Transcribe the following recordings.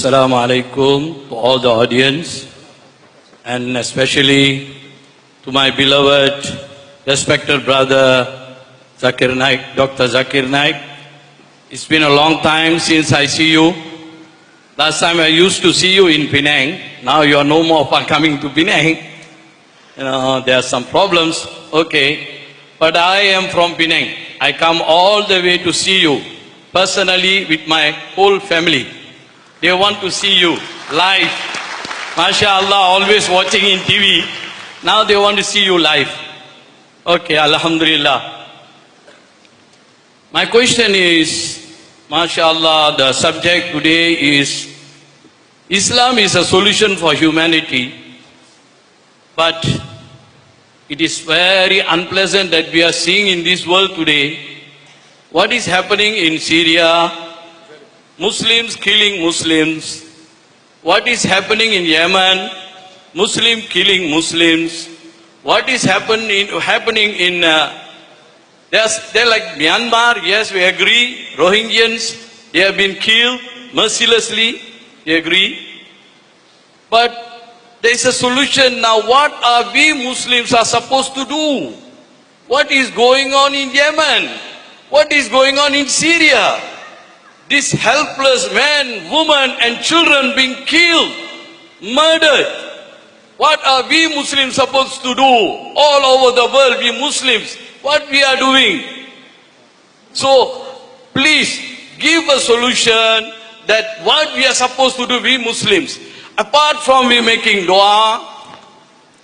Assalamu alaikum to all the audience, and especially to my beloved, respected brother Zakir Naik, Dr. Zakir Naik. It's been a long time since I see you. Last time I used to see you in Penang. Now you are no more coming to Penang. You know, there are some problems. Okay. But I am from Penang. I come all the way to see you personally with my whole family. They want to see you live. MashaAllah, always watching in TV. Now they want to see you live. Okay, Alhamdulillah. My question is, MashaAllah, the subject today is Islam is a solution for humanity, but it is very unpleasant that we are seeing in this world today what is happening in Syria, Muslims killing Muslims, what is happening in Yaman, Muslim killing Muslims, what is happening in they're like Myanmar. Yes, we agree. Rohingyans, they have been killed mercilessly. We agree. But there is a solution now. What are we Muslims are supposed to do? What is going on in Yemen? What is going on in Syria? These helpless men, women and children being killed, murdered. What are we Muslims supposed to do? All over the world, we Muslims, what we are doing? So, please, give a solution that what we are supposed to do, we Muslims. Apart from we making dua,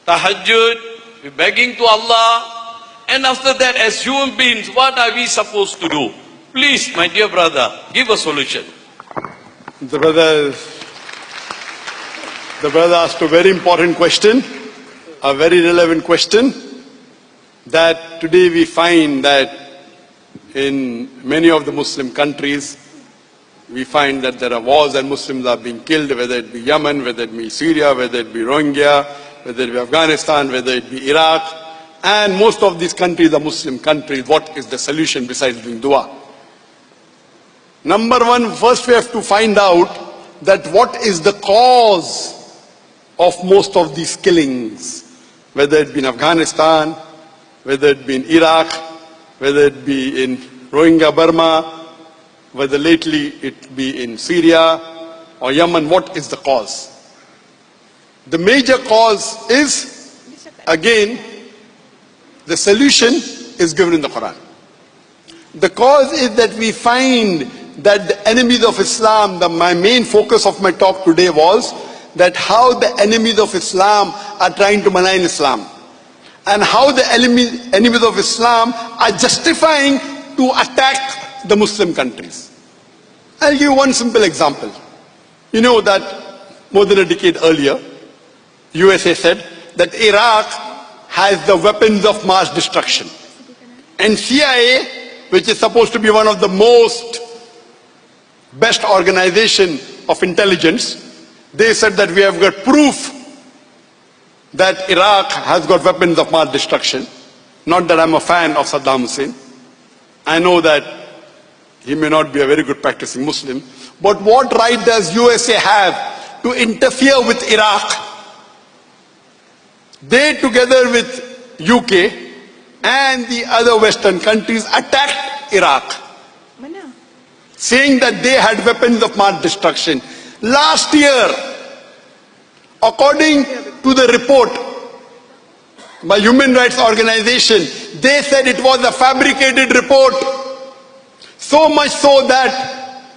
tahajjud, we begging to Allah, and after that as human beings, what are we supposed to do? Please, my dear brother, give a solution. The brother asked a very important question, a very relevant question, that today we find that in many of the Muslim countries, we find that there are wars and Muslims are being killed, whether it be Yemen, whether it be Syria, whether it be Rohingya, whether it be Afghanistan, whether it be Iraq, and most of these countries are Muslim countries. What is the solution besides doing dua? Number one, first we have to find out that what is the cause of most of these killings, whether it be in Afghanistan, whether it be in Iraq, whether it be in Rohingya Burma, whether lately it be in Syria or Yemen. What is the cause? The major cause is, again, the solution is given in the Quran. The cause is that we find that the enemies of Islam, my main focus of my talk today was that how the enemies of Islam are trying to malign Islam, and how the enemies of Islam are justifying to attack the Muslim countries. I'll give you one simple example. You know that more than a decade earlier, USA said that Iraq has the weapons of mass destruction. And CIA, which is supposed to be one of the most best organization of intelligence, they said that we have got proof that Iraq has got weapons of mass destruction. Not that I'm a fan of Saddam Hussein. I know that he may not be a very good practicing Muslim. But what right does USA have to interfere with Iraq? They, together with UK and the other Western countries, attacked Iraq, saying that they had weapons of mass destruction. Last year, according to the report by Human Rights Organization, they said it was a fabricated report. So much so that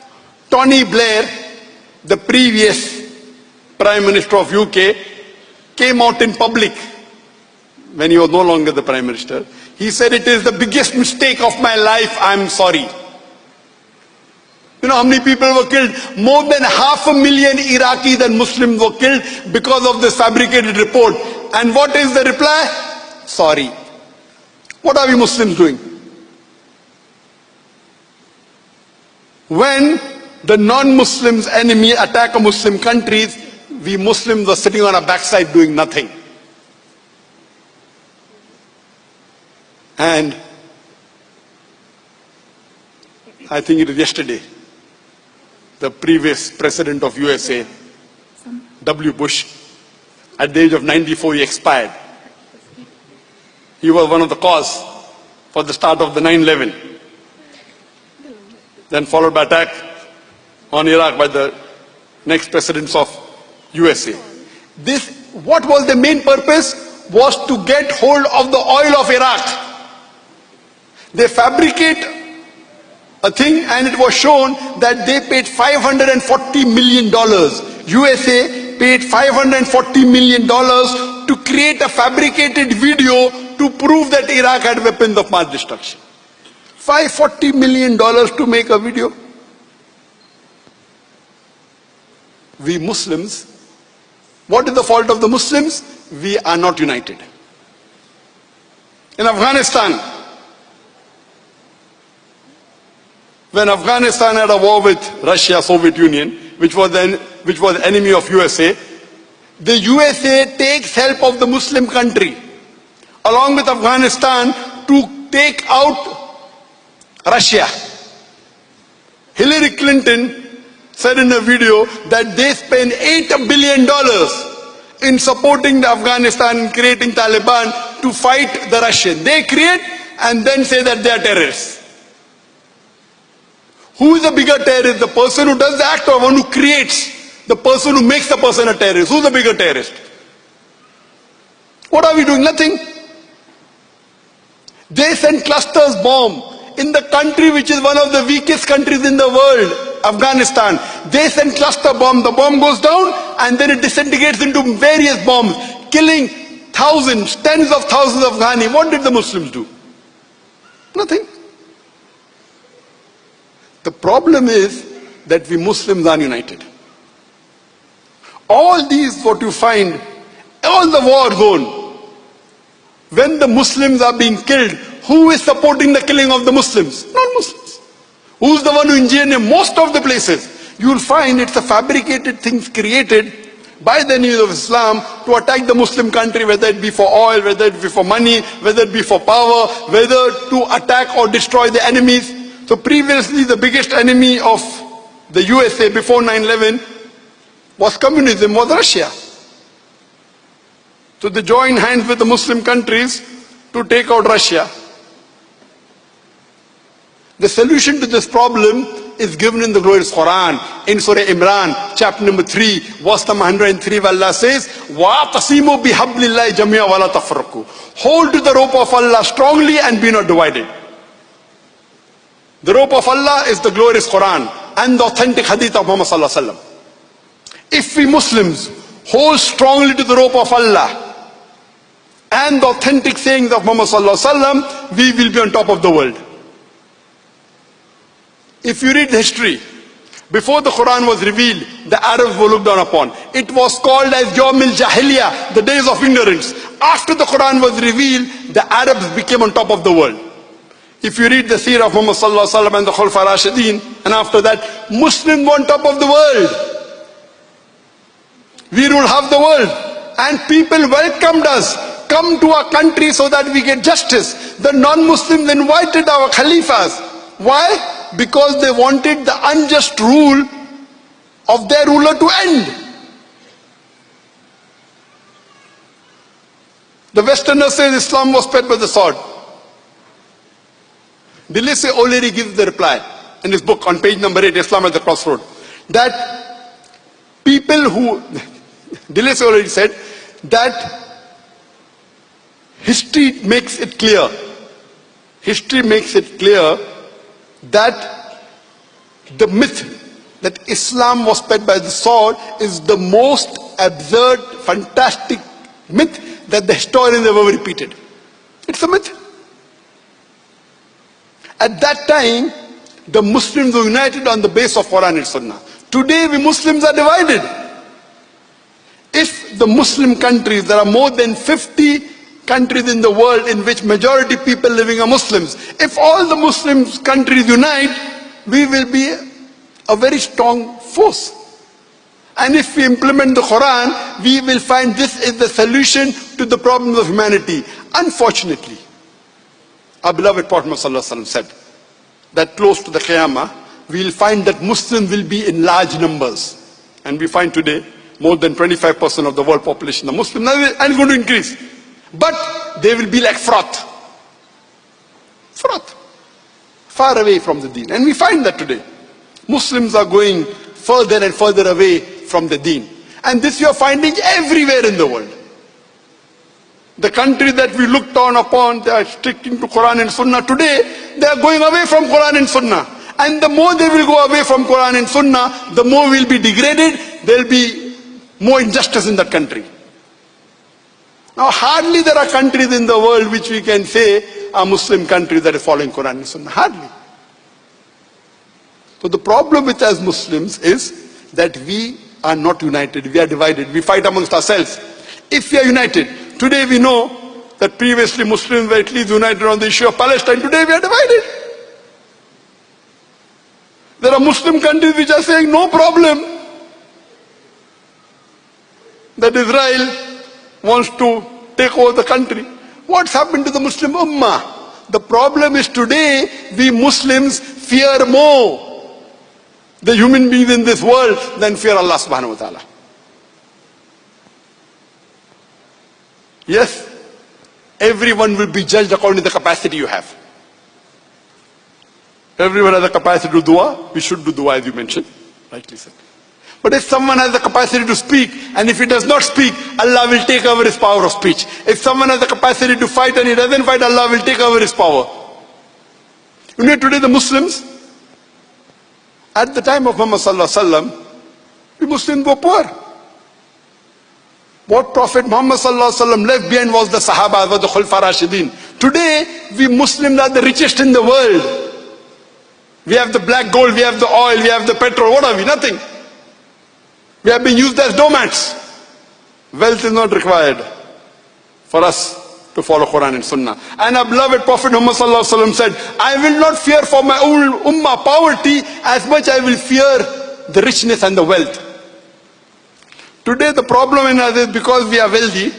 Tony Blair, the previous Prime Minister of UK, came out in public when he was no longer the Prime Minister. He said, "It is the biggest mistake of my life, I'm sorry." You know how many people were killed? More than 500,000 Iraqis and Muslims were killed because of this fabricated report. And what is the reply? Sorry. What are we Muslims doing? When the non-Muslims enemy attack a Muslim countries, we Muslims are sitting on our backside doing nothing. And I think it was yesterday, the previous president of USA, W. Bush. At the age of 94, he expired. He was one of the cause for the start of the 9/11. Then followed by attack on Iraq by the next presidents of USA. What was the main purpose? Was to get hold of the oil of Iraq. They fabricate a thing, and it was shown that they paid $540 million. USA paid $540 million to create a fabricated video to prove that Iraq had weapons of mass destruction. $540 million to make a video. We Muslims, what is the fault of the Muslims? We are not united. In Afghanistan, when Afghanistan had a war with Russia, Soviet Union, which was enemy of USA, the USA takes help of the Muslim country along with Afghanistan to take out Russia. Hillary Clinton said in a video that they spend $8 billion in supporting the Afghanistan and creating Taliban to fight the Russians. They create and then say that they are terrorists. Who is the bigger terrorist? The person who does the act or one who creates? The person who makes the person a terrorist. Who's the bigger terrorist? What are we doing? Nothing. They send clusters bomb in the country which is one of the weakest countries in the world, Afghanistan. They send cluster bomb. The bomb goes down and then it disintegrates into various bombs, killing thousands, tens of thousands of Afghani. What did the Muslims do? Nothing. The problem is that we Muslims are united. All these, what you find, all the war zone, when the Muslims are being killed, who is supporting the killing of the Muslims? Non-Muslims. Who's the one who engineered most of the places? You will find it's a fabricated things created by the enemies of Islam to attack the Muslim country, whether it be for oil, whether it be for money, whether it be for power, whether to attack or destroy the enemies. So previously the biggest enemy of the USA before 9/11 was communism, was Russia. So they joined hands with the Muslim countries to take out Russia. The solution to this problem is given in the glorious Quran, in Surah Imran, chapter number 3, verse number 103, where Allah says, وَاعْتَصِمُوا بِحَبْلِ اللَّهِ جَمِيعًا وَلَا تَفْرَقُوا. Hold to the rope of Allah strongly and be not divided. The rope of Allah is the glorious Quran and the authentic hadith of Muhammad sallallahu alaihi wasallam. If we Muslims hold strongly to the rope of Allah and the authentic sayings of Muhammad sallallahu alaihi wasallam, we will be on top of the world. If you read history, before the Quran was revealed, the Arabs were looked down upon. It was called as Yawmil Jahiliyyah, the days of ignorance. After the Quran was revealed, the Arabs became on top of the world. If you read the seerah of Muhammad sallallahu alaihi wasallam and the Khulafa Rashidin, and after that, Muslims were on top of the world. We rule half the world. And people welcomed us. Come to our country so that we get justice. The non-Muslims invited our Khalifas. Why? Because they wanted the unjust rule of their ruler to end. The Westerners say Islam was spread with the sword. Dilese O'Leary gives the reply in his book on page number 8, Islam at the Crossroad, that people who, Dilese O'Leary said that history makes it clear that the myth that Islam was spread by the sword is the most absurd, fantastic myth that the historians have ever repeated. It's a myth. At that time, the Muslims were united on the base of Quran and Sunnah. Today, we Muslims are divided. If the Muslim countries, there are more than 50 countries in the world in which majority people living are Muslims. If all the Muslim countries unite, we will be a very strong force. And if we implement the Quran, we will find this is the solution to the problems of humanity. Unfortunately, our beloved Prophet ﷺ said that close to the Qiyamah, we'll find that Muslims will be in large numbers. And we find today more than 25% of the world population are Muslim, and it's going to increase. But they will be like froth. Froth. Far away from the deen. And we find that today. Muslims are going further and further away from the deen. And this we are finding everywhere in the world. The countries that we looked on upon, they are sticking to Quran and Sunnah. Today, they are going away from Quran and Sunnah. And the more they will go away from Quran and Sunnah, the more we will be degraded. There will be more injustice in that country. Now, hardly there are countries in the world which we can say are Muslim countries that are following Quran and Sunnah. Hardly. So the problem with us Muslims is that we are not united. We are divided. We fight amongst ourselves. If we are united, today we know that previously Muslims were at least united on the issue of Palestine. Today we are divided. There are Muslim countries which are saying no problem that Israel wants to take over the country. What's happened to the Muslim Ummah? The problem is today we Muslims fear more the human beings in this world than fear Allah subhanahu wa ta'ala. Yes, everyone will be judged according to the capacity you have. Everyone has the capacity to do dua. We should do dua as you mentioned, rightly said. But if someone has the capacity to speak, and if he does not speak, Allah will take over his power of speech. If someone has the capacity to fight and he doesn't fight, Allah will take over his power. You know, today the Muslims, at the time of Muhammad sallallahu alaihi wasallam, the Muslims were poor. What Prophet Muhammad sallallahu alaihi wasallam left behind was the Sahaba, was the Khulfa Rashidin. Today, we Muslims are the richest in the world. We have the black gold, we have the oil, we have the petrol. What are we? Nothing. We have been used as doormats. Wealth is not required for us to follow Quran and Sunnah. And our beloved Prophet Muhammad sallallahu alaihi wasallam said, I will not fear for my own ummah poverty as much I will fear the richness and the wealth. Today the problem in us is because we are wealthy,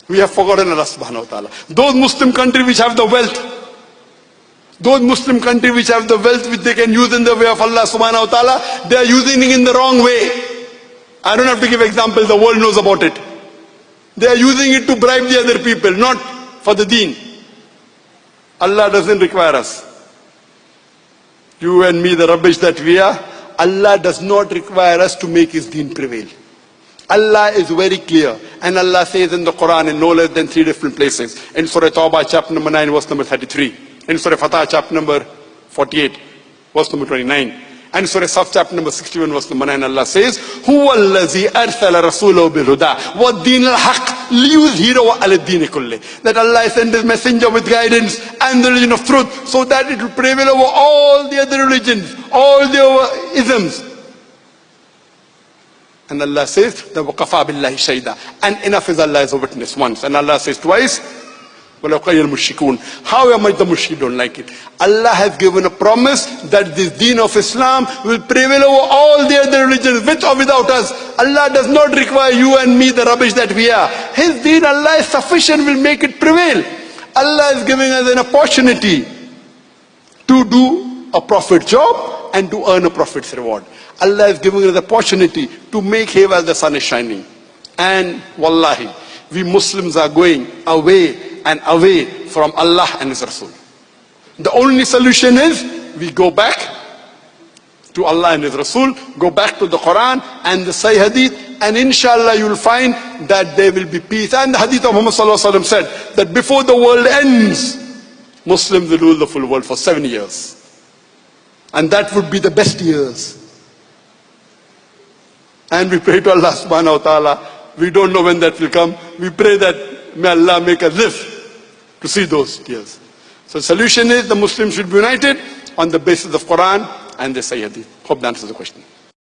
we have forgotten Allah subhanahu wa ta'ala. Those Muslim countries which have the wealth, those Muslim countries which have the wealth which they can use in the way of Allah subhanahu wa ta'ala, they are using it in the wrong way. I don't have to give examples, the world knows about it. They are using it to bribe the other people, not for the deen. Allah doesn't require us. You and me, the rubbish that we are, Allah does not require us to make His deen prevail. Allah is very clear. And Allah says in the Quran in no less than 3 different places. In Surah Tawbah, chapter number 9, verse number 33. In Surah Fatah, chapter number 48, verse number 29. And Surah Saf, chapter number 61, verse number 9, Allah says, هُوَ الَّذِي أَرْسَلَ رَسُولَهُ بِالْهُدَى وَالدِّينِ الْحَقِّ لِيُظْهِرَهُ عَلَى الدِّينِ كُلِّهِ. That Allah sent His messenger with guidance and the religion of truth, so that it will prevail over all the other religions, all the isms. And Allah says, وَقَفَى بِاللَّهِ شَيْدًا. And enough is Allah as a witness once. And Allah says twice, how much the mushrikeen don't like it. Allah has given a promise that this deen of Islam will prevail over all the other religions, with or without us. Allah does not require you and me, the rubbish that we are. His deen, Allah is sufficient, will make it prevail. Allah is giving us an opportunity to do a prophet job and to earn a prophet's reward. Allah is giving us the opportunity to make hay while the sun is shining. And wallahi, we Muslims are going away and away from Allah and His Rasul. The only solution is we go back to Allah and His Rasul, go back to the Quran and the Sahih Hadith, and inshallah you will find that there will be peace. And the Hadith of Muhammad sallallahu alaihi wasallam said that before the world ends, Muslims will rule the full world for 7 years. And that would be the best years. And we pray to Allah subhanahu wa ta'ala. We don't know when that will come. We pray that may Allah make us live to see those years. So the solution is the Muslims should be united on the basis of Quran and the Sahih Hadith. Hope that answers the question.